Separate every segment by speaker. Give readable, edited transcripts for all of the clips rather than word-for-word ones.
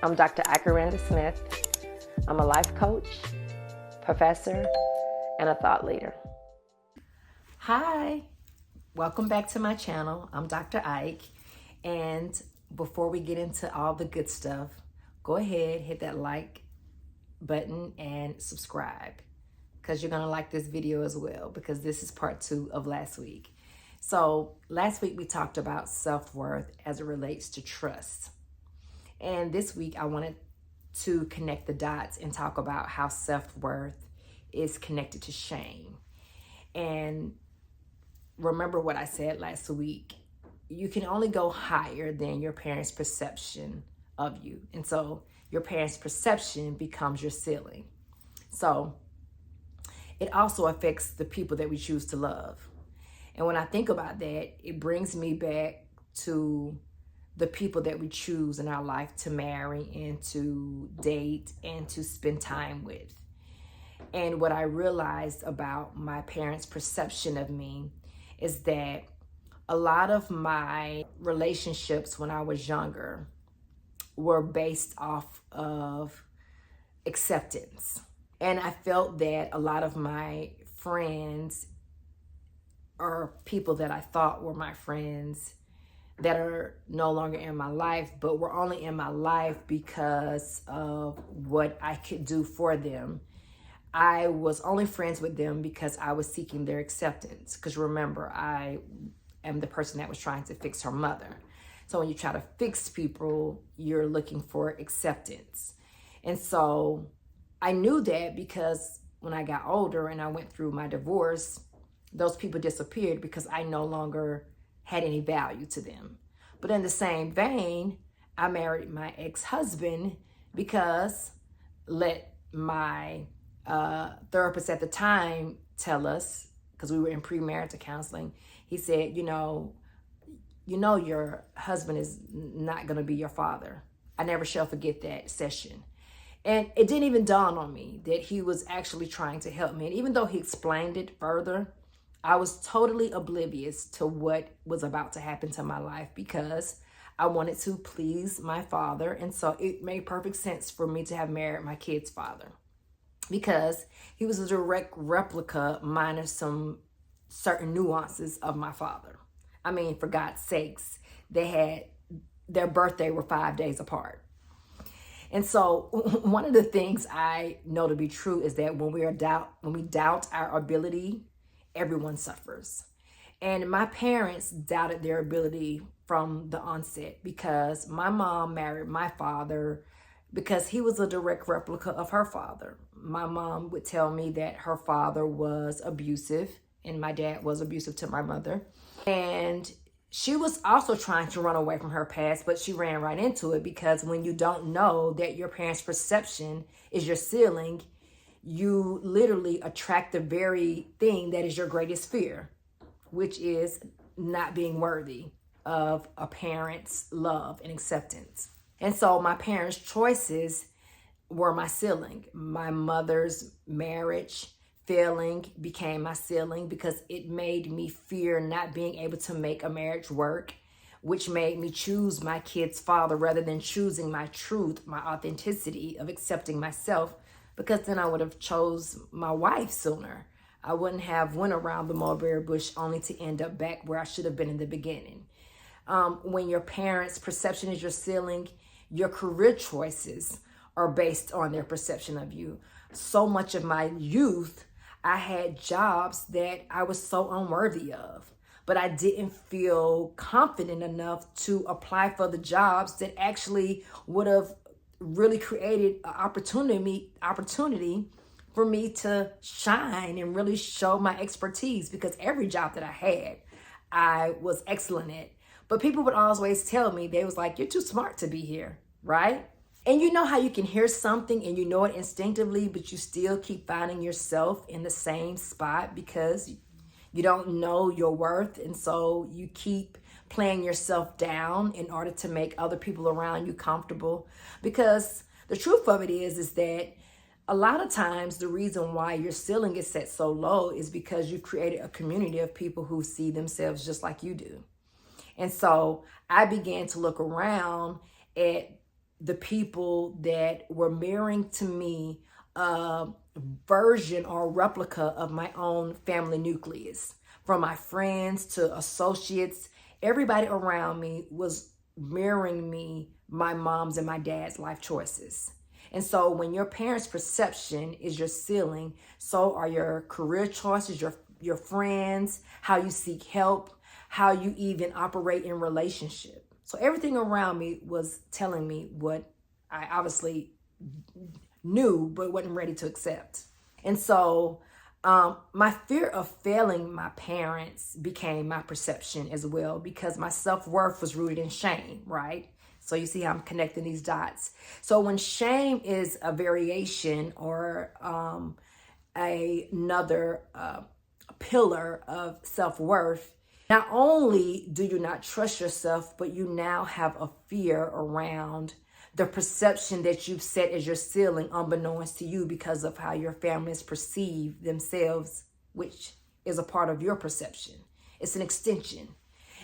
Speaker 1: I'm Dr. Akeranda Smith. I'm a life coach, professor, and a thought leader. Hi, welcome back to my channel. I'm Dr. Ike, and before we get into all the good stuff, go ahead, hit that like button and subscribe, because you're gonna like this video as well, because this is part 2 of last week. So last week we talked about self-worth as it relates to trust. And this week I wanted to connect the dots and talk about how self-worth is connected to shame. And remember what I said last week, you can only go higher than your parents' perception of you. And so your parents' perception becomes your ceiling. So it also affects the people that we choose to love. And when I think about that, it brings me back to the people that we choose in our life to marry and to date and to spend time with. And what I realized about my parents' perception of me is that a lot of my relationships when I was younger were based off of acceptance. And I felt that a lot of my friends, or people that I thought were my friends, that are no longer in my life, but were only in my life because of what I could do for them. I was only friends with them because I was seeking their acceptance. Because remember, I am the person that was trying to fix her mother. So when you try to fix people, you're looking for acceptance. And so I knew that because when I got older and I went through my divorce, those people disappeared because I no longer had any value to them. But in the same vein, I married my ex-husband because let my therapist at the time tell us, because we were in premarital counseling, he said, you know your husband is not going to be your father. I never shall forget that session. And it didn't even dawn on me that he was actually trying to help me. And even though he explained it further, I was totally oblivious to what was about to happen to my life because I wanted to please my father. And so it made perfect sense for me to have married my kid's father because he was a direct replica minus some certain nuances of my father. I mean, for God's sakes, their birthday were 5 days apart. And so one of the things I know to be true is that when we doubt our ability, everyone suffers. And my parents doubted their ability from the onset because my mom married my father because he was a direct replica of her father. My mom would tell me that her father was abusive and my dad was abusive to my mother. And she was also trying to run away from her past, but she ran right into it because when you don't know that your parents' perception is your ceiling, you literally attract the very thing that is your greatest fear, which is not being worthy of a parent's love and acceptance. And so my parents' choices were my ceiling. My mother's marriage failing became my ceiling because it made me fear not being able to make a marriage work, which made me choose my kid's father rather than choosing my truth, my authenticity of accepting myself, because then I would have chose my wife sooner. I wouldn't have went around the mulberry bush only to end up back where I should have been in the beginning. When your parents' perception is your ceiling, your career choices are based on their perception of you. So much of my youth, I had jobs that I was so unworthy of, but I didn't feel confident enough to apply for the jobs that actually would have really created an opportunity for me to shine and really show my expertise, because every job that I had, I was excellent at. But people would always tell me, they was like, you're too smart to be here, right? And you know how you can hear something and you know it instinctively, but you still keep finding yourself in the same spot because you don't know your worth. And so you keep playing yourself down in order to make other people around you comfortable. Because the truth of it is that a lot of times the reason why your ceiling is set so low is because you've created a community of people who see themselves just like you do. And so I began to look around at the people that were mirroring to me a version or replica of my own family nucleus. From my friends to associates, everybody around me was mirroring me, my mom's and my dad's life choices. And so when your parents' perception is your ceiling, so are your career choices, your friends, how you seek help, how you even operate in relationship. So everything around me was telling me what I obviously knew but wasn't ready to accept. And so my fear of failing my parents became my perception as well, because my self-worth was rooted in shame, right? So you see how I'm connecting these dots. So when shame is a variation or another pillar of self-worth, not only do you not trust yourself, but you now have a fear around the perception that you've set as your ceiling, unbeknownst to you, because of how your families perceive themselves, which is a part of your perception. It's an extension.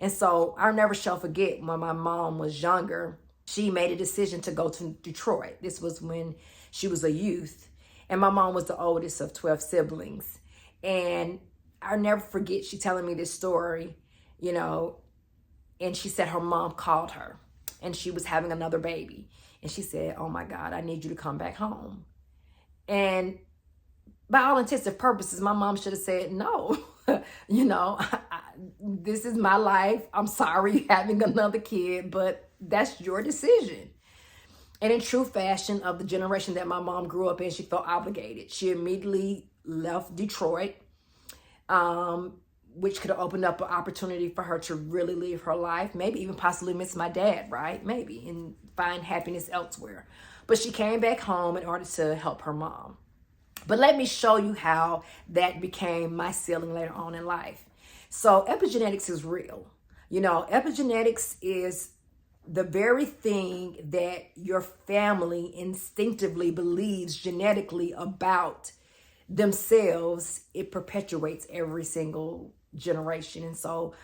Speaker 1: And so I'll never shall forget when my mom was younger, she made a decision to go to Detroit. This was when she was a youth. And my mom was the oldest of 12 siblings. And I'll never forget she telling me this story, you know, and she said her mom called her and she was having another baby. And she said, "Oh my God, I need you to come back home." And by all intents and purposes, my mom should have said, "No, you know, this is my life. I'm sorry having another kid, but that's your decision." And in true fashion of the generation that my mom grew up in, she felt obligated. She immediately left Detroit, which could have opened up an opportunity for her to really live her life, maybe even possibly miss my dad, right? Maybe, and find happiness elsewhere. But she came back home in order to help her mom. But let me show you how that became my ceiling later on in life. So epigenetics is real. You know, epigenetics is the very thing that your family instinctively believes genetically about themselves. It perpetuates every single generation. And so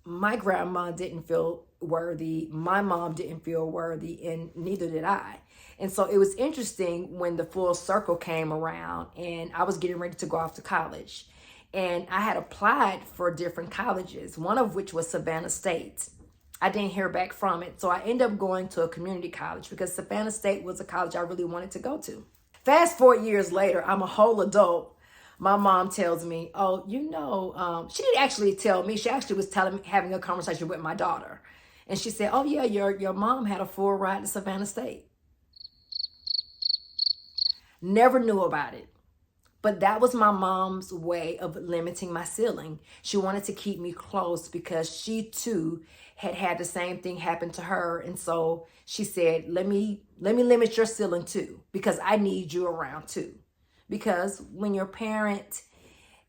Speaker 1: my grandma didn't feel worthy, my mom didn't feel worthy, and neither did I. And so it was interesting when the full circle came around and I was getting ready to go off to college. And I had applied for different colleges, one of which was Savannah State. I didn't hear back from it. So I ended up going to a community college because Savannah State was a college I really wanted to go to. Fast forward years later, I'm a whole adult. My mom tells me, "Oh, you know," she didn't actually tell me. She actually was telling me, having a conversation with my daughter. And she said, "Oh yeah, your mom had a full ride to Savannah State." Never knew about it. But that was my mom's way of limiting my ceiling. She wanted to keep me close because she too had had the same thing happen to her. And so she said, let me limit your ceiling too, because I need you around too. Because when your parent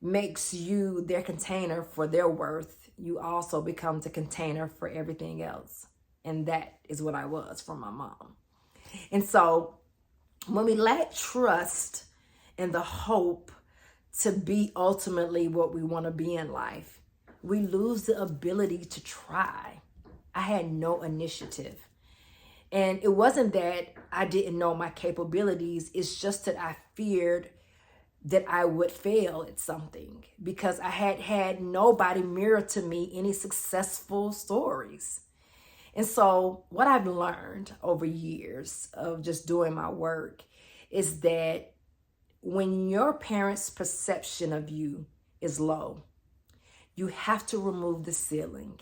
Speaker 1: makes you their container for their worth, you also become the container for everything else. And that is what I was for my mom. And so when we lack trust and the hope to be ultimately what we want to be in life, we lose the ability to try. I had no initiative. And it wasn't that I didn't know my capabilities. It's just that I feared that I would fail at something because I had had nobody mirror to me any successful stories. And so what I've learned over years of just doing my work is that when your parents' perception of you is low, you have to remove the ceiling.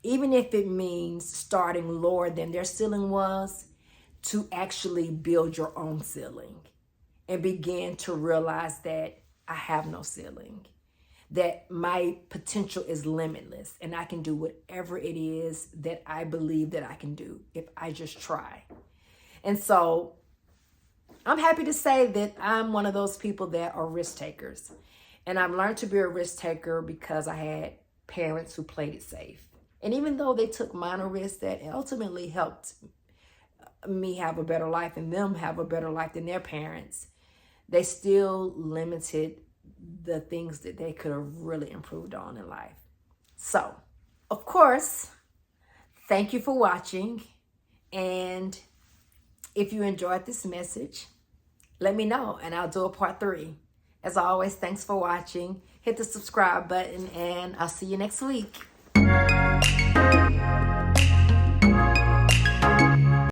Speaker 1: Even if it means starting lower than their ceiling was, to actually build your own ceiling and begin to realize that I have no ceiling, that my potential is limitless and I can do whatever it is that I believe that I can do if I just try. And so I'm happy to say that I'm one of those people that are risk takers. And I've learned to be a risk taker because I had parents who played it safe. And even though they took minor risks that ultimately helped me have a better life and them have a better life than their parents, they still limited the things that they could have really improved on in life. So, of course, thank you for watching. And If you enjoyed this message, let me know and I'll do a part 3. As always, thanks for watching. Hit the subscribe button and I'll see you next week.